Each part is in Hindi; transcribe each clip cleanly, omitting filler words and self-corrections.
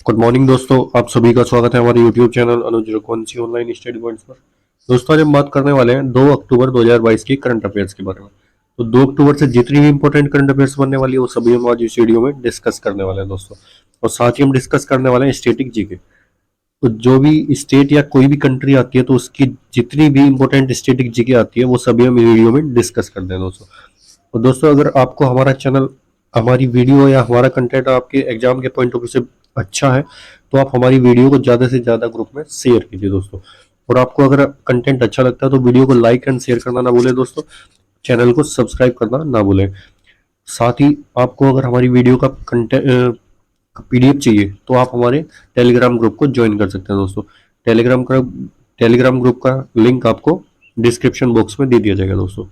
गुड मॉर्निंग दोस्तों, आप सभी का स्वागत है हमारे यूट्यूब चैनल अनुज रघुवंशी ऑनलाइन स्टडी पॉइंट्स पर। दोस्तों, आज हम बात करने वाले हैं 2 अक्टूबर 2022 की करंट अफेयर्स के बारे में। तो 2 अक्टूबर से जितनी भी इंपॉर्टेंट करंट अफेयर्स बनने वाली है वो सभी हम आज इस वीडियो में डिस्कस करने वाले हैं दोस्तों। और साथ ही हम डिस्कस करने वाले हैं स्टेटिक जीके। तो जो भी स्टेट या कोई भी कंट्री आती है तो उसकी जितनी भी इंपॉर्टेंट स्टेटिक जीके आती है वो सभी हम वीडियो में डिस्कस करते हैं दोस्तों। तो दोस्तों, अगर आपको हमारा चैनल, हमारी वीडियो या हमारा कंटेंट आपके एग्जाम के पॉइंट ऑफ व्यू से अच्छा है तो आप हमारी वीडियो को ज़्यादा से ज़्यादा ग्रुप में शेयर कीजिए दोस्तों। और आपको अगर कंटेंट अच्छा लगता है तो वीडियो को लाइक एंड शेयर करना ना भूलें दोस्तों। चैनल को सब्सक्राइब करना ना भूलें। साथ ही आपको अगर हमारी वीडियो का कंटेंट पीडीएफ चाहिए तो आप हमारे टेलीग्राम ग्रुप को ज्वाइन कर सकते हैं दोस्तों। टेलीग्राम ग्रुप का लिंक आपको डिस्क्रिप्शन बॉक्स में दे दिया जाएगा दोस्तों।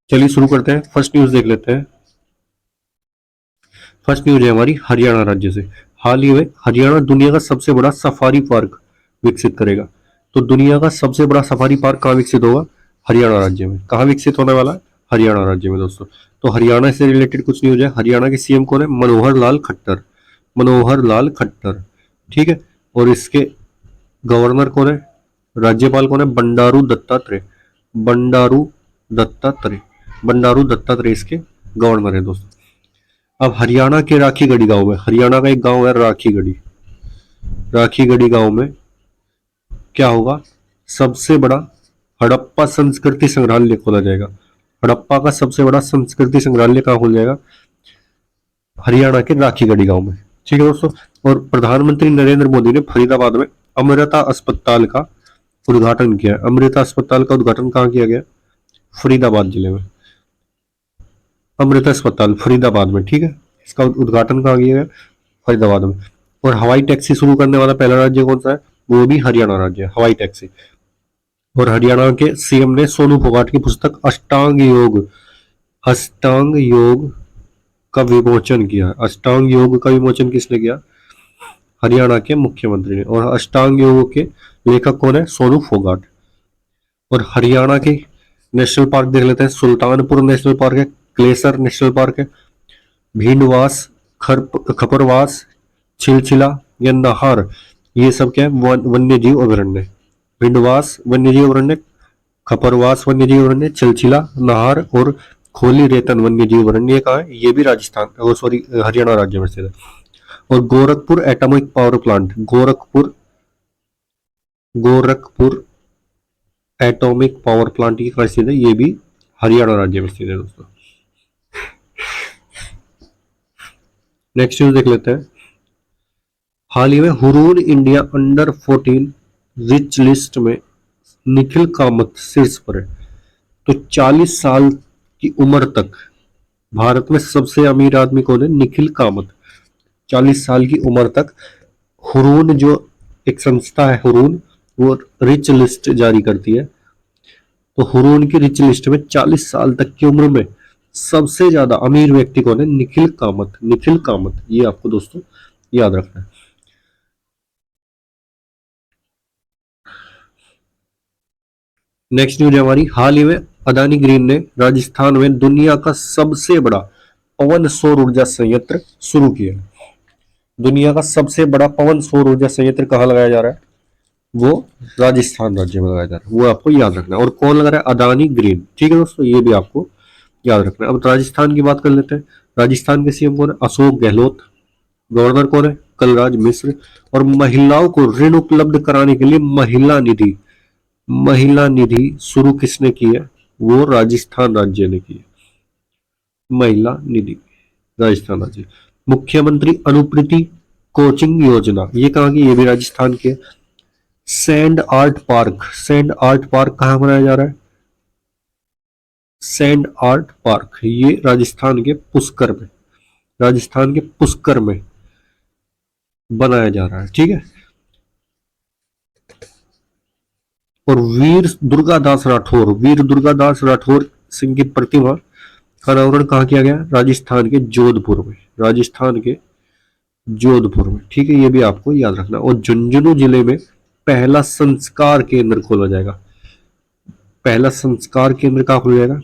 चलिए शुरू करते हैं। फर्स्ट न्यूज देख लेते हैं। फर्स्ट न्यूज है हमारी हरियाणा राज्य से। हाल ही में हरियाणा दुनिया का सबसे बड़ा सफारी पार्क विकसित करेगा। तो दुनिया का सबसे बड़ा सफारी पार्क कहाँ विकसित होगा? हरियाणा राज्य में। कहाँ विकसित होने वाला है? हरियाणा राज्य में दोस्तों। तो हरियाणा से रिलेटेड कुछ न्यूज है। हरियाणा के सीएम कौन है? मनोहर लाल खट्टर। मनोहर लाल खट्टर, ठीक है। और इसके गवर्नर कौन है? राज्यपाल कौन है? बंडारू दत्तात्रेय। बंडारू दत्तात्रेय। बंडारू दत्तात्रेय इसके गवर्नर है दोस्तों। अब हरियाणा के राखीगढ़ी गांव में, हरियाणा का एक गांव है राखीगढ़ी। राखीगढ़ी गांव में क्या होगा? सबसे बड़ा हड़प्पा संस्कृति संग्रहालय खोला जाएगा। हड़प्पा का सबसे बड़ा संस्कृति संग्रहालय कहाँ खोला जाएगा? हरियाणा के राखीगढ़ी गांव में, ठीक है दोस्तों। और प्रधानमंत्री नरेंद्र मोदी ने फरीदाबाद में अमृता अस्पताल का उद्घाटन किया। अमृता अस्पताल का उद्घाटन कहाँ किया गया? फरीदाबाद जिले में। अमृता अस्पताल फरीदाबाद में, ठीक है। इसका उद्घाटन कहाँ किया गया? फरीदाबाद में। और हवाई टैक्सी शुरू करने वाला पहला राज्य कौन सा है? वो भी हरियाणा राज्य है, हवाई टैक्सी। और हरियाणा के सीएम ने सोनू फोगाट की पुस्तक अष्टांग योग का विमोचन किया। अष्टांग योग का विमोचन किसने किया? हरियाणा के मुख्यमंत्री ने। और अष्टांग योग के लेखक कौन है? सोनू फोगाट। और हरियाणा के नेशनल पार्क देख लेते हैं। सुल्तानपुर नेशनल पार्क है, क्लेसर नेशनल पार्क है, भींडवास, खपरवास, छिलछिला या नाहर, ये सब क्या है? वन्य जीव अभयारण्य। भिंडवास वन्य जीव अभयारण्य, खपरवास वन्य जीव अभयारण्य, छिलछिला, नाहर और खोली रेतन वन्य जीव अभयारण्य कहाँ है? ये भी राजस्थान, सॉरी, हरियाणा राज्य में स्थित है। और Gorakhpur atomic power plant, Gorakhpur atomic power plant की कहाँ स्थित है? ये भी हरियाणा राज्य में स्थित है दोस्तों। नेक्स्ट न्यूज देख लेते हैं। हाल ही में Hurun India under 14 rich list में निखिल कामत शीर्ष पर है। तो 40 साल की उम्र तक भारत में सबसे अमीर आदमी कौन है? निखिल कामत। 40 साल की उम्र तक हुरून, जो एक संस्था है हुरून, वो रिच लिस्ट जारी करती है। तो हुरून की रिच लिस्ट में 40 साल तक की उम्र में सबसे ज्यादा अमीर व्यक्ति कौन है? निखिल कामत। निखिल कामत, ये आपको दोस्तों याद रखना है। नेक्स्ट न्यूज है हमारी। हाल ही में अदानी ग्रीन ने राजस्थान में दुनिया का सबसे बड़ा पवन सौर ऊर्जा संयंत्र शुरू किया। दुनिया का सबसे बड़ा पवन सौर ऊर्जा संयंत्र कहाँ लगाया जा रहा है? वो राजस्थान राज्य में लगाया जा रहा है। वो आपको याद रखना है। और कौन लगा रहा है? अदानी ग्रीन, ठीक है दोस्तों, ये भी आपको याद रखना है। अब राजस्थान की बात कर लेते हैं। राजस्थान के सीएम कौन है? अशोक गहलोत। गवर्नर कौन है? कलराज मिश्र। और महिलाओं को ऋण उपलब्ध कराने के लिए महिला निधि शुरू किसने की है? वो राजस्थान राज्य ने की है। महिला निधि, राजस्थान राज्य। मुख्यमंत्री अनुप्रीति कोचिंग योजना, ये कहाँ की? ये भी राजस्थान की है। Sand art park, sand art park कहाँ बनाया जा रहा है? सैंड आर्ट पार्क, ये राजस्थान के पुष्कर में, राजस्थान के पुष्कर में बनाया जा रहा है, ठीक है। और वीर दुर्गादास राठौर सिंह की प्रतिमा का अनावरण कहाँ किया गया? राजस्थान के जोधपुर में, राजस्थान के जोधपुर में, ठीक है। ये भी आपको याद रखना। और झुंझुनू जिले में पहला संस्कार केंद्र खोला जाएगा। पहला संस्कार केंद्र कहाँ खोला जाएगा?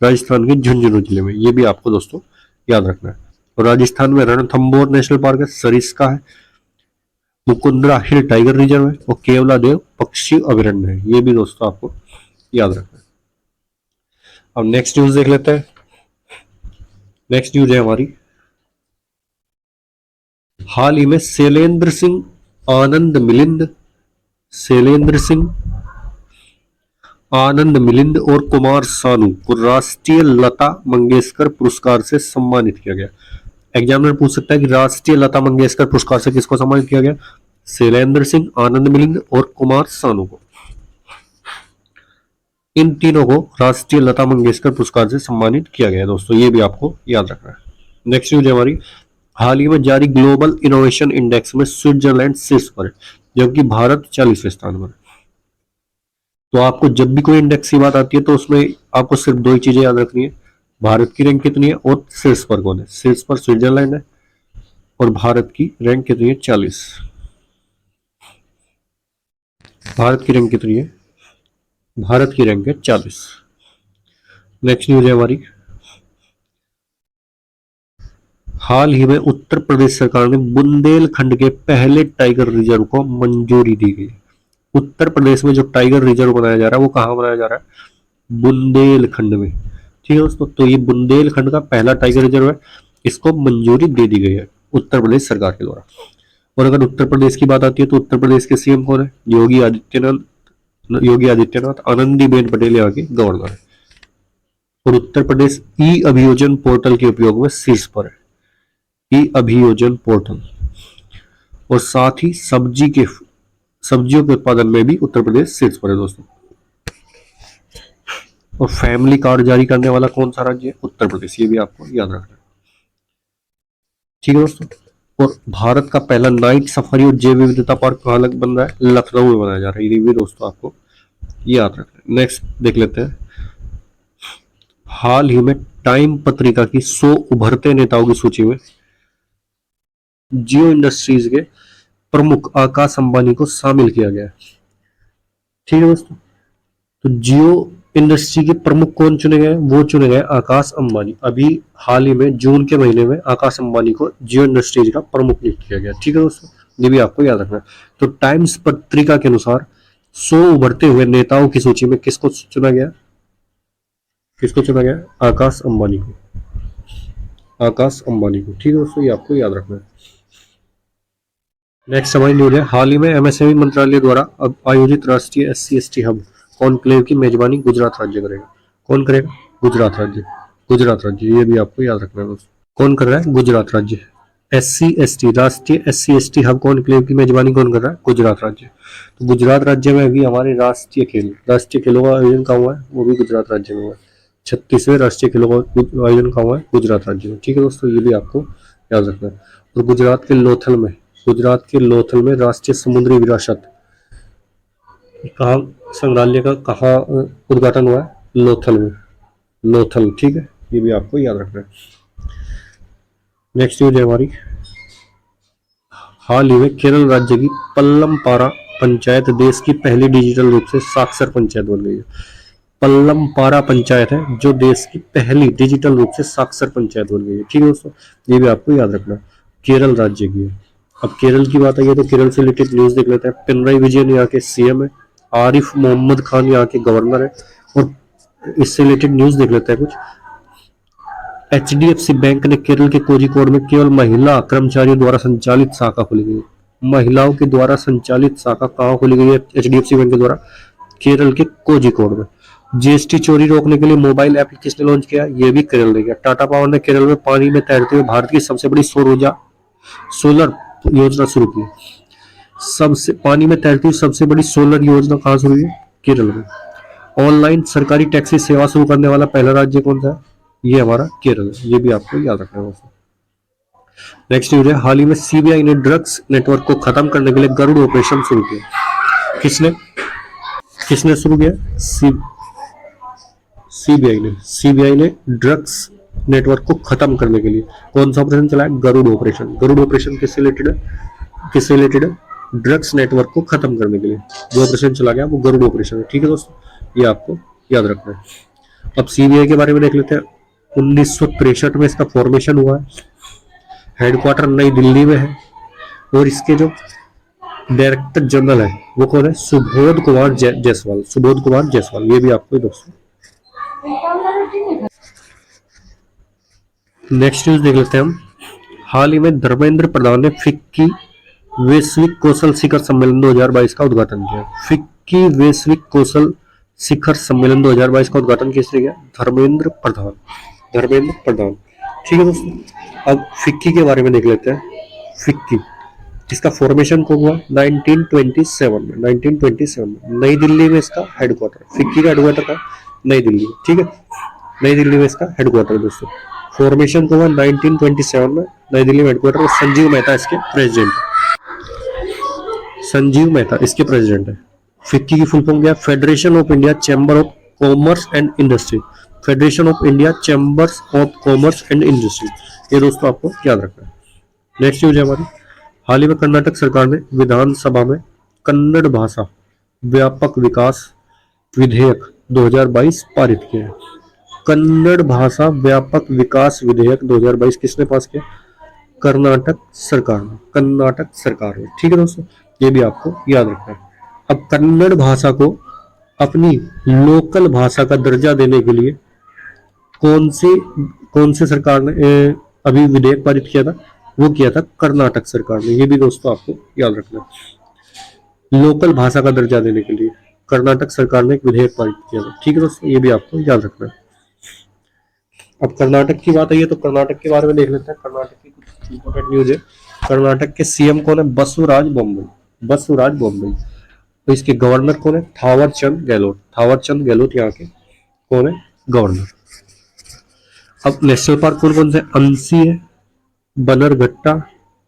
राजस्थान के झुंझुनू जिले में। ये भी आपको दोस्तों याद रखना है। और राजस्थान में रणथंभौर नेशनल पार्क है, सरिस्का है, मुकुंदरा हिल टाइगर रिजर्व है और केवला देव पक्षी अभयारण्य है। ये भी दोस्तों आपको याद रखना है। अब नेक्स्ट न्यूज देख लेते हैं। नेक्स्ट न्यूज है हमारी, हाल ही में शैलेंद्र सिंह आनंद मिलिंद और कुमार सानू को राष्ट्रीय लता मंगेशकर पुरस्कार से सम्मानित किया गया। एग्जामिनर पूछ सकता है कि राष्ट्रीय लता मंगेशकर पुरस्कार से किसको सम्मानित किया गया? शैलेंद्र सिंह, आनंद मिलिंद और कुमार सानू को। इन तीनों को राष्ट्रीय लता मंगेशकर पुरस्कार से सम्मानित किया गया दोस्तों, ये भी आपको याद रखना है। नेक्स्ट न्यूज है हमारी, हाल ही में जारी ग्लोबल इनोवेशन इंडेक्स में स्विट्जरलैंड शीर्ष पर है, जबकि भारत 40वें स्थान पर है। तो आपको जब भी कोई इंडेक्स की बात आती है तो उसमें आपको सिर्फ दो ही चीजें याद रखनी है, भारत की रैंक कितनी है और शीर्ष पर कौन है। शीर्ष पर स्विट्जरलैंड है और भारत की रैंक कितनी है? 40। भारत की रैंक कितनी है? भारत की रैंक है 40। नेक्स्ट न्यूज है हमारी, हाल ही में उत्तर प्रदेश सरकार ने बुंदेलखंड के पहले टाइगर रिजर्व को मंजूरी दी गई। उत्तर प्रदेश में जो टाइगर रिजर्व बनाया जा रहा है वो कहाँ बनाया जा रहा है? बुंदेलखंड में। ठीक है दोस्तों, तो ये बुंदेलखंड का पहला टाइगर रिजर्व है, इसको मंजूरी दे दी गई है उत्तर प्रदेश सरकार के द्वारा। और अगर उत्तर प्रदेश की बात आती है तो उत्तर प्रदेश के सीएम कौन है? योगी आदित्यनाथ। आनंदीबेन पटेल यहाँ की गवर्नर है। और उत्तर प्रदेश ई अभियोजन पोर्टल के उपयोग में शीर्ष पर है, ई अभियोजन पोर्टल। और साथ ही सब्जियों के उत्पादन में भी उत्तर प्रदेश शीर्ष पर है दोस्तों। और फैमिली कार्ड जारी करने वाला कौन सा राज्य है? उत्तर प्रदेश। ये भी आपको याद रखना है। ठीक है दोस्तों, और भारत का पहला नाइट सफारी और जैव विविधता पार्क कहाँ बन रहा है? लखनऊ में बनाया जा रहा है। ये भी दोस्तों आपको याद रखना है। नेक्स्ट देख लेते हैं, हाल ही में टाइम पत्रिका की 100 उभरते नेताओं की सूची में जियो इंडस्ट्रीज के प्रमुख आकाश अंबानी को शामिल किया गया है। ठीक है दोस्तों, तो जियो इंडस्ट्री के प्रमुख कौन चुने गए? वो चुने गए आकाश अंबानी। अभी हाल ही में जून के महीने में आकाश अंबानी को जियो इंडस्ट्रीज का प्रमुख नियुक्त किया गया। ठीक है दोस्तों, ये भी आपको याद रखना है। तो टाइम्स पत्रिका के अनुसार 100 उभरते हुए नेताओं की सूची में किसको चुना गया? आकाश अंबानी को। ठीक है दोस्तों, ये आपको याद रखना है। नेक्स्ट हमारी न्यूज है, हाल ही में एमएसएमई मंत्रालय द्वारा अब आयोजित राष्ट्रीय SC/ST हब कॉन्क्लेव की मेजबानी गुजरात राज्य करेगा। कौन करेगा? गुजरात राज्य। ये भी आपको याद रखना है दोस्तों। कौन कर रहा है? गुजरात राज्य। SC/ST राष्ट्रीय SC/ST हब कॉन्क्लेव की मेजबानी कौन कर रहा है? गुजरात राज्य। तो गुजरात राज्य में अभी हमारे राष्ट्रीय खेलों का आयोजन कहाँ हुआ है? वो भी गुजरात राज्य में हुआ है। 36वें राष्ट्रीय खेलों का आयोजन कहाँ हुआ है? गुजरात राज्य में। ठीक है दोस्तों, ये भी आपको याद रखना है। और गुजरात के लोथल में राष्ट्रीय समुद्री विरासत कहाँ संग्रहालय का कहाँ उद्घाटन हुआ है? लोथल। ठीक है, ये भी आपको याद रखना है। नेक्स्ट न्यूज है हमारी, हाल ही में केरल राज्य की पल्लमपारा पंचायत देश की पहली डिजिटल रूप से साक्षर पंचायत बन गई है। पल्लमपारा पंचायत है जो देश की पहली डिजिटल रूप से साक्षर पंचायत बन गई है। ठीक है दोस्तों, ये भी आपको याद रखना, केरल राज्य की है। अब केरल की बात आई है तो केरल से रिलेटेड न्यूज देख लेते हैं। पिनराई विजयन यहाँ के सीएम है, आरिफ मोहम्मद खान यहाँ के गवर्नर है। और इससे रिलेटेड न्यूज देख लेते हैं कुछ। HDFC बैंक ने केरल के कोझिकोड में केवल महिला कर्मचारियों द्वारा संचालित शाखा खोली गई है। महिलाओं के द्वारा संचालित शाखा कहाँ खोली गई है HDFC बैंक के द्वारा? केरल के कोझिकोड में। GST चोरी रोकने के लिए मोबाइल ऐप किसने लॉन्च किया? ये भी केरल ने किया। टाटा पावर ने केरल में पानी में तैरते हुए भारत की सबसे बड़ी सोलर योजना शुरू की। सबसे पानी में तैरती हुई सबसे बड़ी सोलर योजना कहाँ शुरू हुई है? केरल में। ऑनलाइन सरकारी टैक्सी सेवा शुरू करने वाला पहला राज्य कौन सा है? ये हमारा केरल है। ये भी आपको याद रखना है। नेक्स्ट न्यूज है, हाल ही में CBI ने ड्रग्स नेटवर्क को खत्म करने के लिए गरुड़ ऑपरेशन शुरू किया। किसने शुरू किया? CBI ने ड्रग्स नेटवर्क को खत्म करने के लिए कौन सा ऑपरेशन चलाया? गरुड़ ऑपरेशन किससे रिलेटेड है? ड्रग्स नेटवर्क को खत्म करने के लिए जो ऑपरेशन चला गया वो गरुड़ ऑपरेशन है। ठीक है दोस्तों, ये आपको याद रखना है। अब CBI के बारे में देख लेते हैं। 1963 में इसका फॉर्मेशन हुआ है। हेडक्वार्टर नई दिल्ली में है। और इसके जो डायरेक्टर जनरल है वो कौन है? सुबोध कुमार जायसवाल। सुबोध कुमार जायसवाल, ये भी आपको दोस्तों। नेक्स्ट न्यूज देख लेते हैं हम। हाल ही में धर्मेंद्र प्रधान ने फिक्की वैश्विक कौशल शिखर सम्मेलन 2022 का उद्घाटन किया। फिक्की वैश्विक कौशल शिखर सम्मेलन 2022 का उद्घाटन किसने किया? धर्मेंद्र प्रधान। धर्मेंद्र प्रधान, ठीक है दोस्तों। अब फिक्की के बारे में देख लेते हैं। फिक्की, इसका फॉर्मेशन कब हुआ? 1927 में। 1927 में नई दिल्ली में इसका हेडक्वार्टर। फिक्की का हेडक्वार्टर था नई दिल्ली में, ठीक है। नई दिल्ली में इसका हेडक्वार्टर दोस्तों। फॉर्मेशन को हुआ 1927 में नई दिल्ली में हेडक्वार्टर। संजीव मेहता इसके प्रेसिडेंट है। संजीव मेहता इसके प्रेसिडेंट है। फिक्की की फुल फॉर्म क्या? Federation of India chamber of commerce and industry. Federation of India chambers of commerce and industry, ये दोस्तों आपको याद रखना है। नेक्स्ट न्यूज है हमारी। हाल ही में कर्नाटक सरकार ने विधानसभा में कन्नड़ भाषा व्यापक विकास विधेयक 2022 पारित किया है। कन्नड़ भाषा व्यापक विकास विधेयक 2022 किसने पास किया? कर्नाटक सरकार ने। कर्नाटक सरकार ने, ठीक है दोस्तों, ये भी आपको याद रखना है। अब कन्नड़ भाषा को अपनी लोकल भाषा का दर्जा देने के लिए कौन से सरकार ने अभी विधेयक पारित किया था? वो किया था कर्नाटक सरकार ने। ये भी दोस्तों आपको याद रखना है। लोकल भाषा का दर्जा देने के लिए कर्नाटक सरकार ने एक विधेयक पारित किया था, ठीक है दोस्तों, ये भी आपको याद रखना है। अब कर्नाटक की बात आई है तो कर्नाटक के बारे में देख लेते हैं। कर्नाटक की कुछ इंपॉर्टेंट न्यूज है। कर्नाटक के सीएम कौन है? बसवराज बोम्मई। बसवराज बोम्मई। तो इसके गवर्नर कौन है? थावर चंद गहलोत। थावर चंद गहलोत यहाँ के कौन है? गवर्नर। अब नेशनल पार्क कौन कौन से? अंसी है, बनरघट्टा,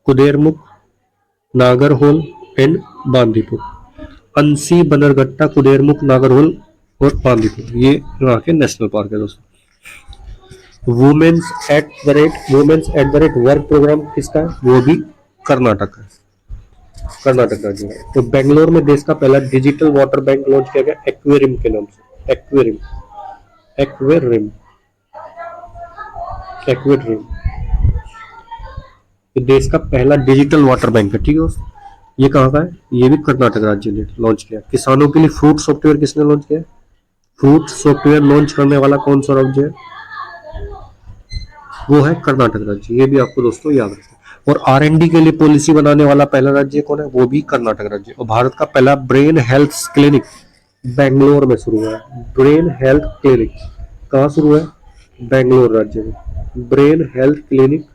कुदेरमुख, नागरहोल एंड बांदीपुर। अंसी, बनरघट्टा, कुदेरमुख, नागरहोल और बांदीपुर, ये यहाँ के नेशनल पार्क है दोस्तों। Women's at the rate work programme किसका है? वो भी कर्नाटक है, कर्नाटक राज्य है। तो बेंगलोर में देश का पहला डिजिटल वाटर बैंक लॉन्च किया गया एक्वेरियम के नाम से। एक्वेरियम, एक्वेरियम, एक्वेरियम, देश का पहला डिजिटल वाटर बैंक है, ठीक है दोस्तों। ये कहाँ का है? ये भी कर्नाटक राज्य ने लॉन्च किया। किसानों के लिए फ्रूट सॉफ्टवेयर किसने लॉन्च किया? फ्रूट सॉफ्टवेयर लॉन्च करने वाला कौन सा राज्य है? वो है कर्नाटक राज्य, ये भी आपको दोस्तों याद रखना। और R&D के लिए पॉलिसी बनाने वाला पहला राज्य कौन है? वो भी कर्नाटक राज्य। और भारत का पहला ब्रेन हेल्थ क्लिनिक बेंगलोर में शुरू हुआ है। ब्रेन हेल्थ क्लिनिक कहाँ शुरू है? बेंगलोर राज्य में। Brain health clinic,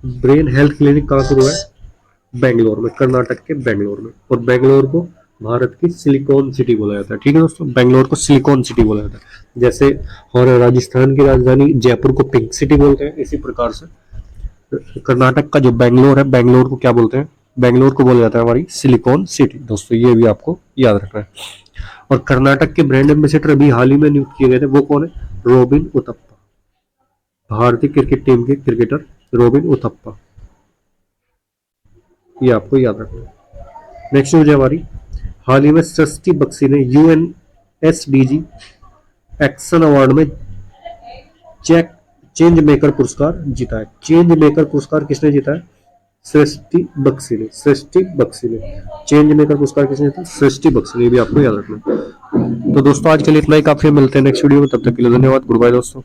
brain health clinic कहाँ शुरू है? बेंगलोर में, कर्नाटक के बेंगलोर में। और बेंगलोर को भारत की सिलिकॉन सिटी बोला जाता है, ठीक है दोस्तों। बेंगलोर को सिलिकॉन सिटी बोला जाता है। जैसे और राजस्थान की राजधानी जयपुर को पिंक सिटी बोलते हैं, इसी प्रकार से कर्नाटक का जो बेंगलोर है, बेंगलोर को क्या बोलते हैं? बेंगलोर को बोला जाता है हमारी सिलिकॉन सिटी दोस्तों, ये भी आपको याद रखना है। और कर्नाटक के ब्रांड एम्बेसडर अभी हाल ही में नियुक्त किए गए थे, वो कौन है? रोबिन उथप्पा। भारतीय क्रिकेट टीम के क्रिकेटर रोबिन उथप्पा, ये आपको याद रखना है। नेक्स्ट न्यूज है हमारी। हाल ही में सृष्टि बक्सी ने UNSDG एक्शन अवार्ड में चेंज मेकर पुरस्कार जीता है। चेंज मेकर पुरस्कार किसने जीता है? सृष्टि बक्सी ने। सृष्टि बक्सी ने चेंज मेकर पुरस्कार किसने जीता? सृष्टि बक्सी ने, भी आपको याद रखना है। तो दोस्तों आज के लिए इतना ही काफी, मिलते हैं नेक्स्ट वीडियो में, तब तक के लिए धन्यवाद। गुड बाय दोस्तों।